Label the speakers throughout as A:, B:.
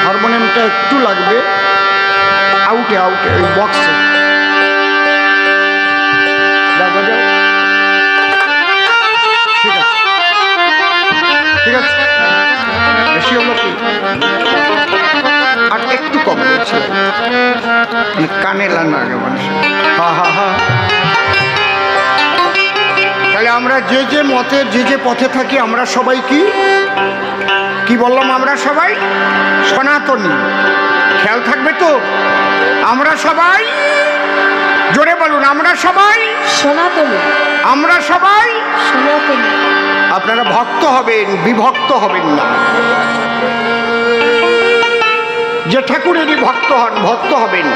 A: হারমোনিয়ামটা একটু লাগবে, আউটে আউটে ওই বক্সে। ঠিক আছে ঠিক আছে, বেশি হলো কি আর একটু কম হচ্ছে, কানে লাগে মানুষ। হা হা হা। তাহলে আমরা যে যে মতের যে যে পথে থাকি আমরা সবাই কি কি বললাম? আমরা সবাই সনাতনী। খেয়াল থাকবে তো, আমরা সবাই, জোরে বলুন, আমরা সবাই
B: সনাতনী।
A: আমরা সবাই
B: সনাতনী।
A: আপনারা ভক্ত হবেন, বিভক্ত হবেন না। যে ঠাকুরেরই ভক্ত হন, ভক্ত হবেন।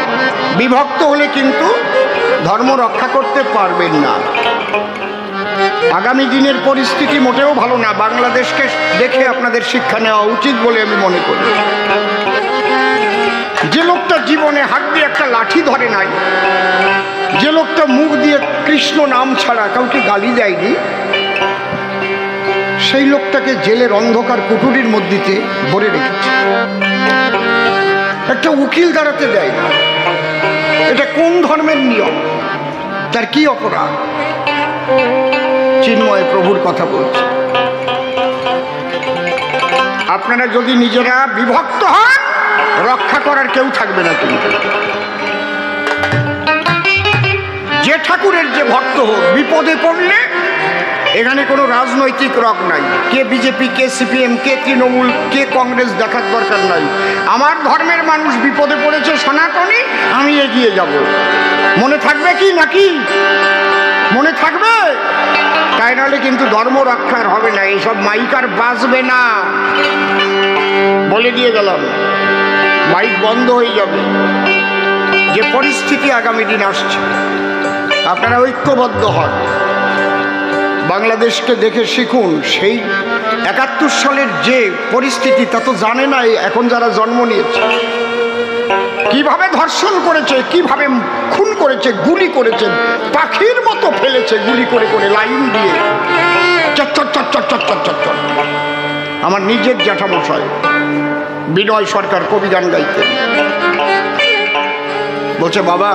A: বিভক্ত হলে কিন্তু ধর্ম রক্ষা করতে পারবেন না। আগামী দিনের পরিস্থিতি মোটেও ভালো না। বাংলাদেশকে দেখে আপনাদের শিক্ষা নেওয়া উচিত বলে আমি মনে করি। যে লোকটা জীবনে হাত দিয়ে একটা লাঠি ধরে নাই, যে লোকটা মুখ দিয়ে কৃষ্ণ নাম ছাড়া কাউকে গালি দেয়নি, সেই লোকটাকে জেলের অন্ধকার কুঠুরির মধ্যে ভরে রেখেছে। একটা উকিল দাঁড়াতে দেয় না। এটা কোন ধর্মের নিয়ম? তার কি অপরাধ? চিন্ময় প্রভুর কথা বলছে। আপনারা যদি নিজেরা বিভক্ত হন, রক্ষা করার কেউ থাকবে না। কিন্তু যে ঠাকুরের যে ভক্ত হোক, বিপদে পড়লে এখানে কোনো রাজনৈতিক রং নাই। কে বিজেপি, কে সিপিএম, কে তৃণমূল, কে কংগ্রেস দেখার দরকার নাই। আমার ধর্মের মানুষ বিপদে পড়েছে, সনাতনী, আমি এগিয়ে যাব। মনে থাকবে কি নাকি? মনে থাকবে? তাই নাহলে কিন্তু ধর্ম রক্ষার হবে না। এইসব মাইক আর বাজবে না, বলে দিয়ে গেলাম। মাইক বন্ধ হয়ে যাবে। যে পরিস্থিতি আগামী দিন আসছে, আপনারা ঐক্যবদ্ধ হন। বাংলাদেশকে দেখে শিখুন। সেই ৭১ সালের যে পরিস্থিতি তা তো জানে না এখন যারা জন্ম নিয়েছে। কিভাবে ধর্ষণ করেছে, কিভাবে খুন করেছে, গুলি করেছে, পাখির মতো ফেলেছে গুলি করে করে, লাইন দিয়ে চচ্চর চচ্চর চচ্চর চচ্চর। আমার নিজের জ্যাঠামশাই বিনয় সরকার কবি গান গাইতেন। বলছে, বাবা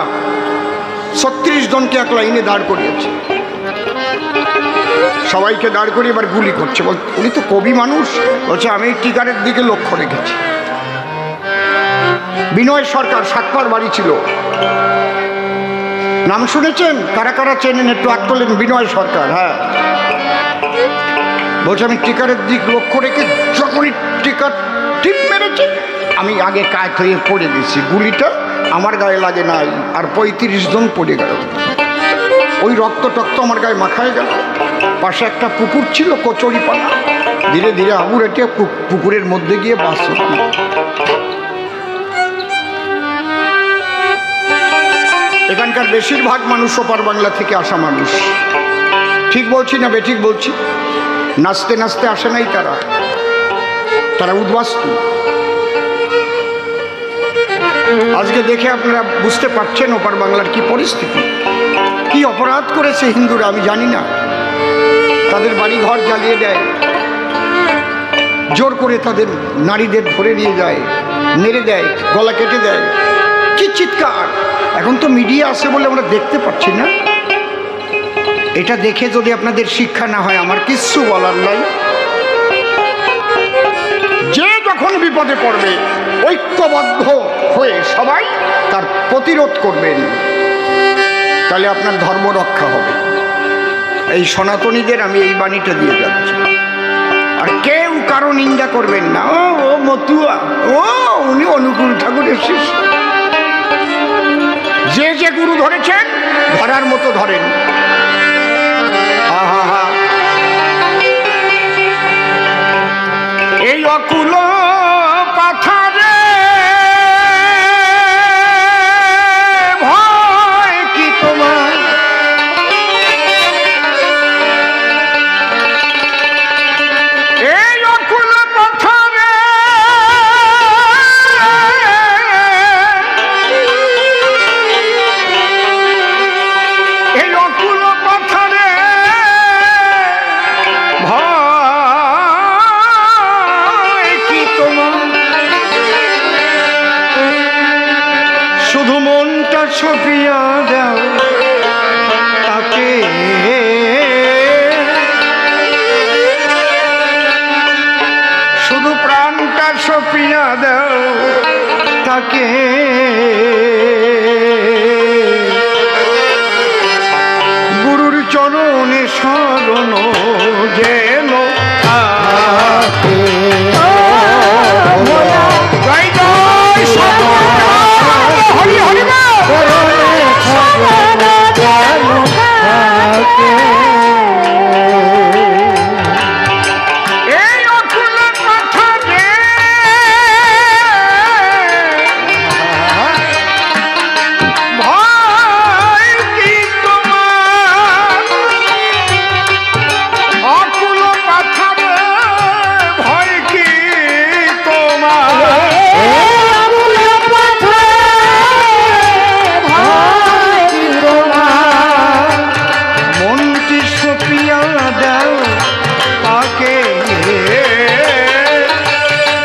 A: ৩৬ জনকে এক লাইনে দাঁড় করিয়েছে, সবাইকে দাঁড় করিয়ে এবার গুলি করছে। উনি তো কবি মানুষ। বলছে, আমি টিকারের দিকে লক্ষ্য রেখেছি। বিনয় সরকার, সাতপার বাড়ি ছিল। নাম শুনেছেন? কারা কারা চেনেন একটু হাত তোলেন। বিনয় সরকার। হ্যাঁ, বলছে আমি টিকারের দিক লক্ষ্য রেখে যখনই টিকার টিপ মেরেছে আমি আগে কাজ হয়ে পড়ে গেছি। গুলিটা আমার গায়ে লাগে নাই, আর ৩৫ জন পড়ে গেল। ওই রক্ত টক্ত আমার গায়ে মাখায় গেল। পাশে একটা পুকুর ছিল, কচুরিপানা। ধীরে ধীরে আবুর এটে পুকুরের মধ্যে গিয়ে বাস। এখানকার বেশিরভাগ মানুষ ওপার বাংলা থেকে আসা মানুষ। ঠিক বলছি না বেঠিক বলছি? নাচতে নাচতে আসে নাই তারা, তারা উদ্বাস্তু। আজকে দেখে আপনারা বুঝতে পারছেন ওপার বাংলার কি পরিস্থিতি। কি অপরাধ করেছে হিন্দুরা আমি জানি না। তাদের বাড়ি ঘর জ্বালিয়ে দেয়, জোর করে তাদের নারীদের ধরে নিয়ে যায়, মেরে দেয়, গলা কেটে দেয়। কি চিৎকার! এখন তো মিডিয়া আছে বলে আমরা দেখতে পাচ্ছি না। এটা দেখে যদি আপনাদের শিক্ষা না হয় আমার কিচ্ছু বলার নাই। যে যখন বিপদে পড়বে ঐক্যবদ্ধ হয়ে সবাই তার প্রতিরোধ করবেন, তাহলে আপনার ধর্ম রক্ষা হবে। এই সনাতনীদের আমি এই বাণীটা দিয়ে যাচ্ছি। আর কেউ কারো নিন্দা করবেন না। ও মতুয়া, ও উনি অনুকূল ঠাকুরের শিষ্য। যে যে গুরু ধরেছেন ধরার মতো ধরেন। এই অকুল পাথারে ভয় কি তোমার? এই অকুল পাথারে থাকে গুরুর চরণে শরণ যেন থাকে। জয় জয় হরি হরি এই অকুল কথা রে ভয় কি তোমার, অকুল কথা রে ভয় কি তোমার, মন কি সপিয়া দাও তাকে,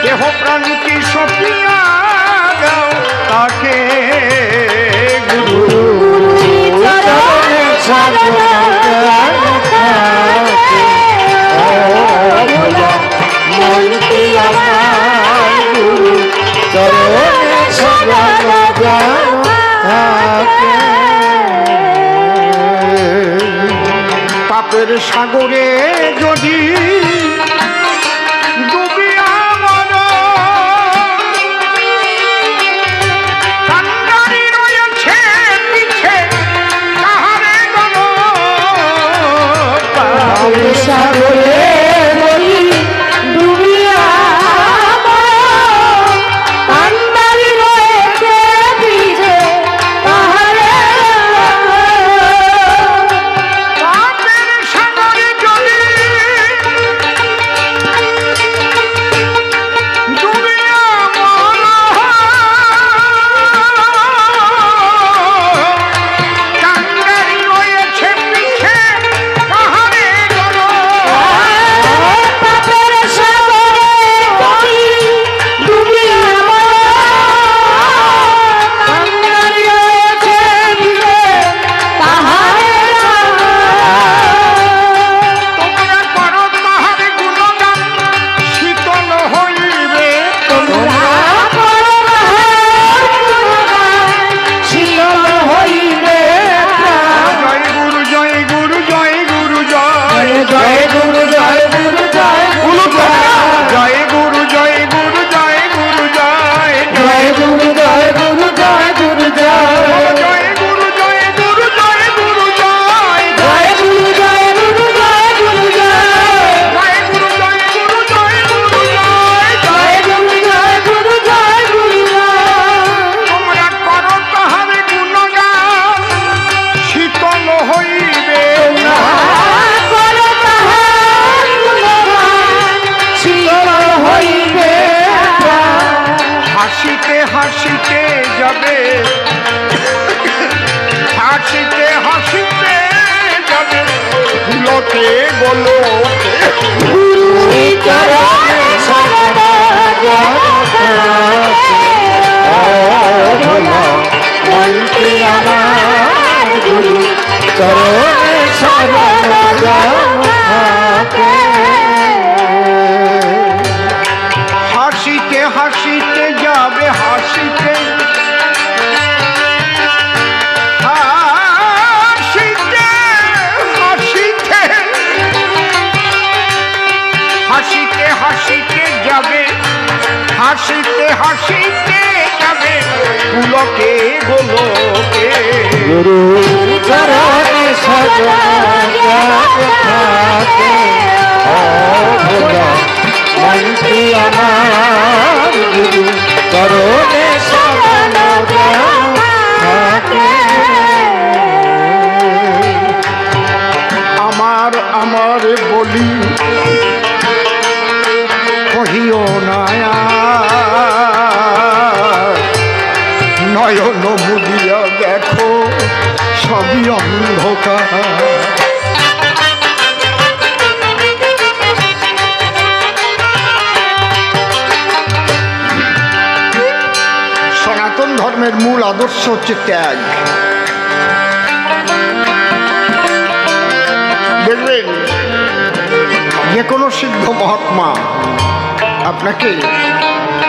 A: দেহ প্রাণ কি সপিয়া দাও তাকে, গুরু পাপের সাগরে যদি ডুবিয়া মরো, কান্ডারি রয়েছে পিছে কাহারে গো, পাপের সাগরে হাসিতে যাবে, হাসিতে হাসিতে যাবে লোকে বলো হাসিতে হাসিতে যাবে, হাসিতে হাসিতে হাসিতে হাসিতে হাসিতে যাবে, হাসিতে হাসিতে যাবে পুলকে গোলকে, গুরুর চরণে সদা থাকে মনটি আমার, গুরু চরণে সদা থাকে। আমার আমার বলি কহিও না, নয়ন মুদিয়া দেখো সবই অন্ধকার, সনাতন ধর্মের মূল আদর্শ হচ্ছে ত্যাগ। দেখবেন যে কোনো সিদ্ধ মহাত্মা আপনাকে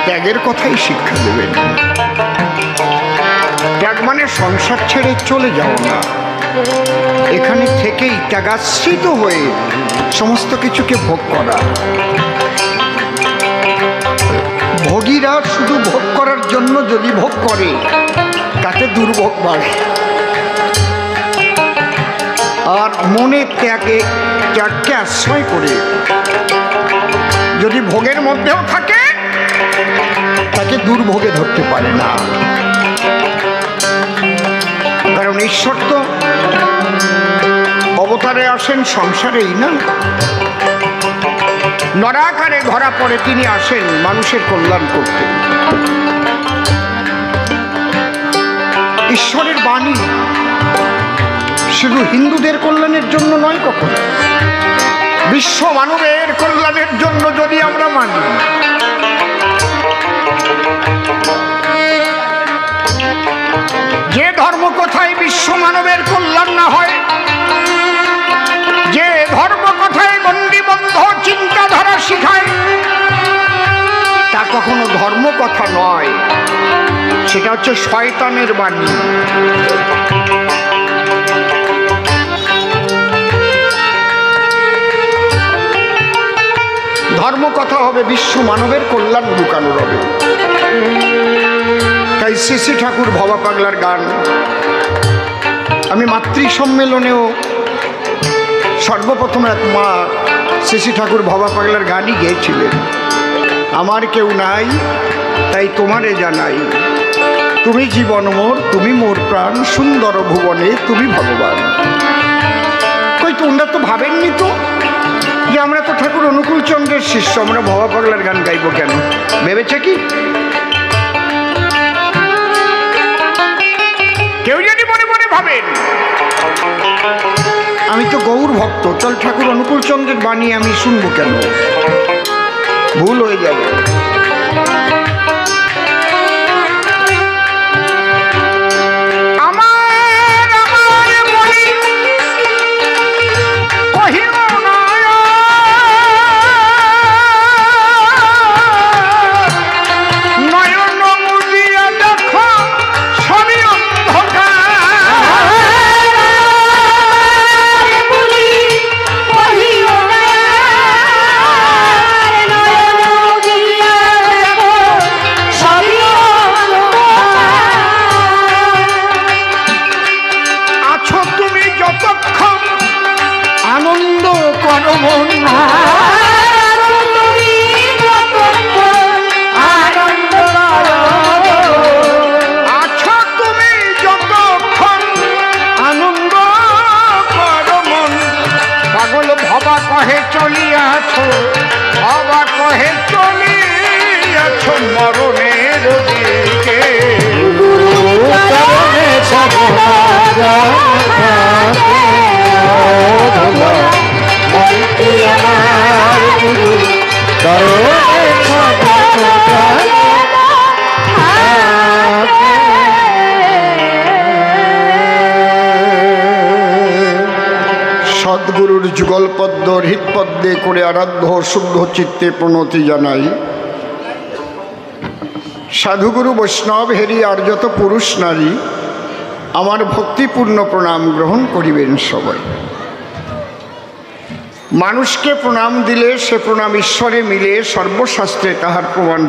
A: ত্যাগের কথাই শিক্ষা দেবেন। ত্যাগ মানে সংসার ছেড়ে চলে যাও না, এখানে থেকেই ত্যাগাশ্রিত হয়ে সমস্ত কিছুকে ভোগ করা। ভোগীরা শুধু ভোগ করার জন্য যদি ভোগ করে তাতে দুর্ভোগ বাড়ে। আর মনে ত্যাগকে আশ্রয় করে যদি ভোগের মধ্যেও থাকে তাকে দুর্ভোগে ধরতে পারে না। কারণ ঈশ্বর তো অবতারে আসেন সংসারেই না, নরাকারে ধরা পড়ে তিনি আসেন মানুষের কল্যাণ করতে। ঈশ্বরের বাণী শুধু হিন্দুদের কল্যাণের জন্য নয়, কখনো বিশ্ব মানবের কল্যাণের জন্য যদি আমরা মানি। যে ধর্ম কথায় বিশ্ব মানবের কল্যাণ না হয়, যে ধর্ম কথায় গণ্ডিবদ্ধ চিন্তাধারা শিখায়, তা কখনো ধর্ম কথা নয়, সেটা হচ্ছে শয়তানের বাণী। ধর্ম কথা হবে বিশ্ব মানবের কল্যাণ লুকানো হবে। তাই শ্রী শ্রী ঠাকুর ভবা পাগলার গান আমি মাতৃ সম্মেলনেও সর্বপ্রথম এক মা শ্রী শ্রী ঠাকুর ভবা পাগলার গানই গেয়েছিলেন। আমার কেউ নাই তাই তোমারে জানাই, তুমি জীবন মোর, তুমি মোর প্রাণ, সুন্দর ভুবনে তুমি ভগবান। কই তোমরা তো ভাবেননি তো যে আমরা তো ঠাকুর অনুকূল চন্দ্রের শিষ্য, আমরা ভবা পাগলার গান গাইব কেন? ভেবেছে কি কেউ? যদি মনে মনে ভাবেন আমি তো গৌর ভক্ত, চল ঠাকুর অনুকূল চন্দ্রের বাণী আমি শুনবো কেন, ভুল হয়ে যাবে। সদ্গুরুর যুগল পদ্ম হৃৎপদ্মে করে আরাধ্য শুদ্ধ চিত্তে প্রণতি জানাই। সাধুগুরু বৈষ্ণব হেরি আর যত পুরুষ নারী আমার ভক্তিপূর্ণ প্রণাম গ্রহণ করিবেন সবাই। মানুষকে প্রণাম দিলে সে প্রণাম ঈশ্বরে মিলে, সর্বশাস্ত্রে তাহার প্রমাণ